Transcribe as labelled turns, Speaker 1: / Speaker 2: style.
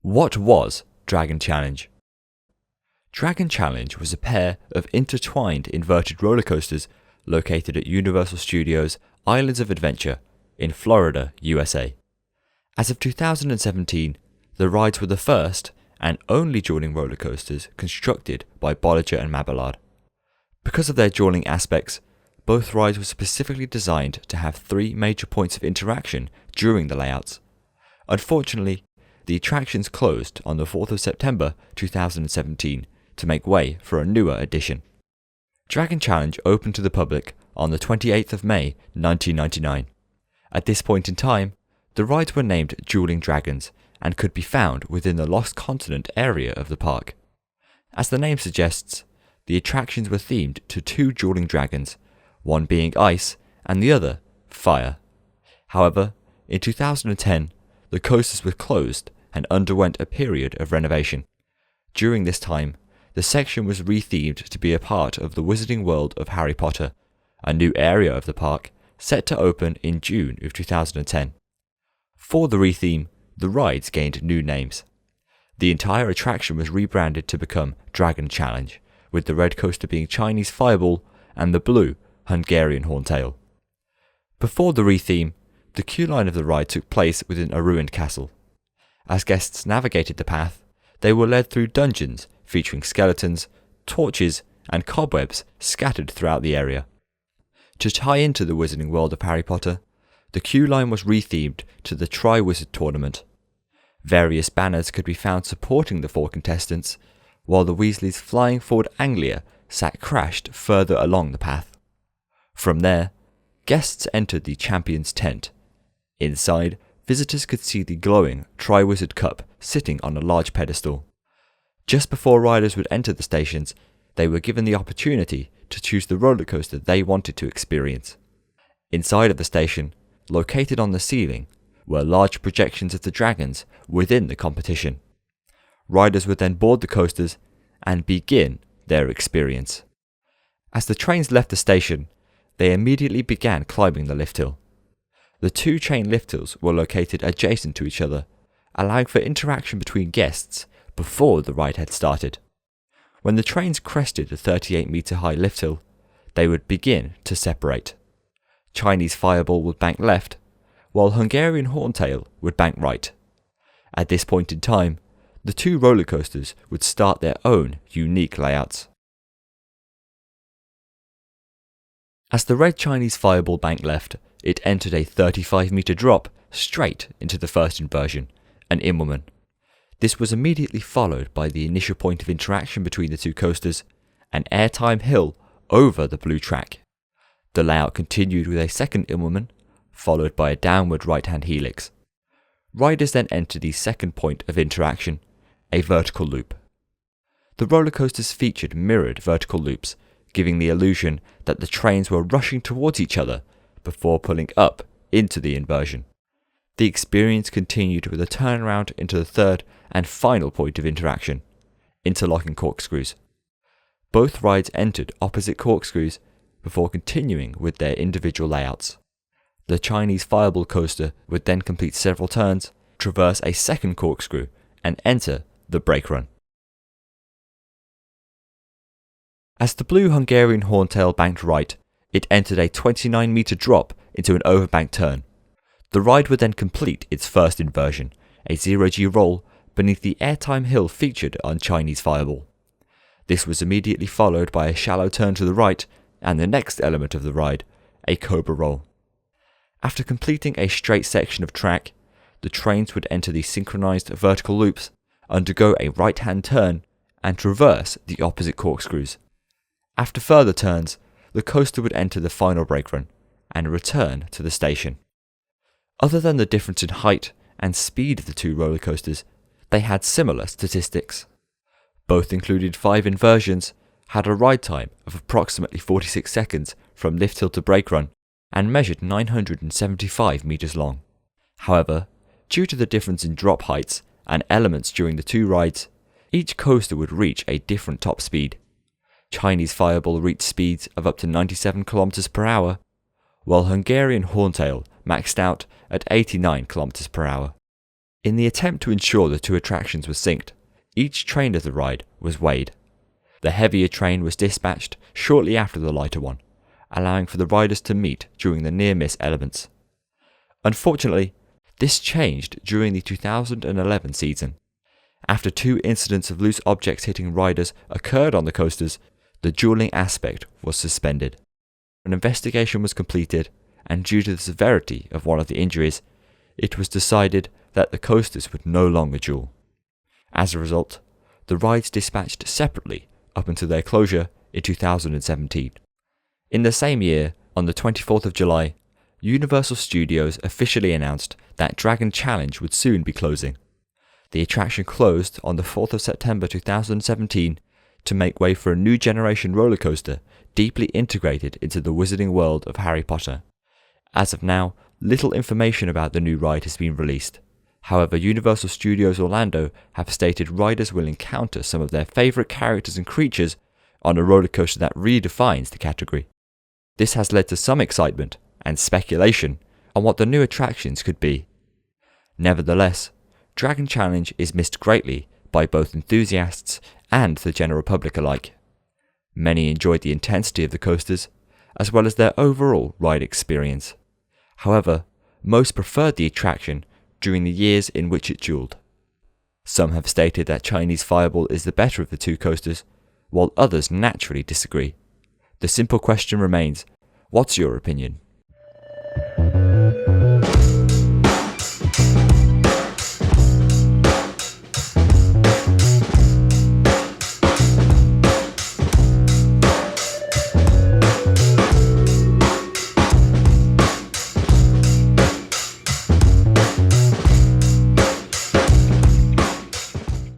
Speaker 1: What was Dragon Challenge? Dragon Challenge was a pair of intertwined inverted roller coasters located at Universal Studios Islands of Adventure in Florida, USA. As of 2017, the rides were the first and only dueling roller coasters constructed by Bolliger and Mabillard. Because of their dueling aspects, both rides were specifically designed to have 3 major points of interaction during the layouts. Unfortunately, the attractions closed on the 4th of September 2017 to make way for a newer edition. Dragon Challenge opened to the public on the 28th of May 1999. At this point in time, the rides were named Dueling Dragons and could be found within the Lost Continent area of the park. As the name suggests, the attractions were themed to 2 dueling dragons, one being ice and the other fire. However, in 2010, the coasters were closed and underwent a period of renovation. During this time, the section was rethemed to be a part of the Wizarding World of Harry Potter, a new area of the park set to open in June of 2010. For the retheme, the rides gained new names. The entire attraction was rebranded to become Dragon Challenge, with the red coaster being Chinese Fireball and the blue Hungarian Horntail. Before the retheme, the queue line of the ride took place within a ruined castle. As guests navigated the path, they were led through dungeons featuring skeletons, torches, and cobwebs scattered throughout the area. To tie into the Wizarding World of Harry Potter, the queue line was rethemed to the Tri-Wizard Tournament. Various banners could be found supporting the 4 contestants, while the Weasleys' flying forward Anglia sat crashed further along the path. From there, guests entered the Champions Tent. Inside, visitors could see the glowing Tri-Wizard Cup sitting on a large pedestal. Just before riders would enter the stations, they were given the opportunity to choose the roller coaster they wanted to experience. Inside of the station, located on the ceiling, were large projections of the dragons within the competition. Riders would then board the coasters and begin their experience. As the trains left the station, they immediately began climbing the lift hill. The 2 chain lift hills were located adjacent to each other, allowing for interaction between guests before the ride had started. When the trains crested the 38-meter high lift hill, they would begin to separate. Chinese Fireball would bank left, while Hungarian Horntail would bank right. At this point in time, the 2 roller coasters would start their own unique layouts. As the red Chinese Fireball banked left, it entered a 35-meter drop straight into the first inversion, an Immelman. This was immediately followed by the initial point of interaction between the 2 coasters, an airtime hill over the blue track. The layout continued with a second Immelman, followed by a downward right-hand helix. Riders then entered the second point of interaction, a vertical loop. The roller coasters featured mirrored vertical loops, giving the illusion that the trains were rushing towards each other before pulling up into the inversion. The experience continued with a turnaround into the third and final point of interaction, interlocking corkscrews. Both rides entered opposite corkscrews before continuing with their individual layouts. The Chinese Fireball coaster would then complete several turns, traverse a second corkscrew, and enter the brake run. As the blue Hungarian Horntail banked right, it entered a 29-meter drop into an overbanked turn. The ride would then complete its first inversion, a 0G roll beneath the airtime hill featured on Chinese Fireball. This was immediately followed by a shallow turn to the right and the next element of the ride, a cobra roll. After completing a straight section of track, the trains would enter the synchronized vertical loops, undergo a right-hand turn, and traverse the opposite corkscrews. After further turns, the coaster would enter the final brake run and return to the station. Other than the difference in height and speed of the 2 roller coasters, they had similar statistics. Both included 5 inversions, had a ride time of approximately 46 seconds from lift hill to brake run, and measured 975 meters long. However, due to the difference in drop heights and elements during the 2 rides, each coaster would reach a different top speed. Chinese Fireball reached speeds of up to 97 km per hour, while Hungarian Horntail maxed out at 89 km per hour. In the attempt to ensure the two attractions were synced, each train of the ride was weighed. The heavier train was dispatched shortly after the lighter one, allowing for the riders to meet during the near-miss elements. Unfortunately, this changed during the 2011 season. After 2 incidents of loose objects hitting riders occurred on the coasters, the dueling aspect was suspended. An investigation was completed, and due to the severity of one of the injuries, it was decided that the coasters would no longer duel. As a result, the rides dispatched separately up until their closure in 2017. In the same year, on the 24th of July, Universal Studios officially announced that Dragon Challenge would soon be closing. The attraction closed on the 4th of September 2017 to make way for a new generation roller coaster deeply integrated into the wizarding world of Harry Potter. As of now, little information about the new ride has been released. However, Universal Studios Orlando have stated riders will encounter some of their favourite characters and creatures on a roller coaster that redefines the category. This has led to some excitement and speculation on what the new attractions could be. Nevertheless, Dragon Challenge is missed greatly by both enthusiasts and the general public alike. Many enjoyed the intensity of the coasters, as well as their overall ride experience. However, most preferred the attraction during the years in which it duelled. Some have stated that Chinese Fireball is the better of the two coasters, while others naturally disagree. The simple question remains, what's your opinion?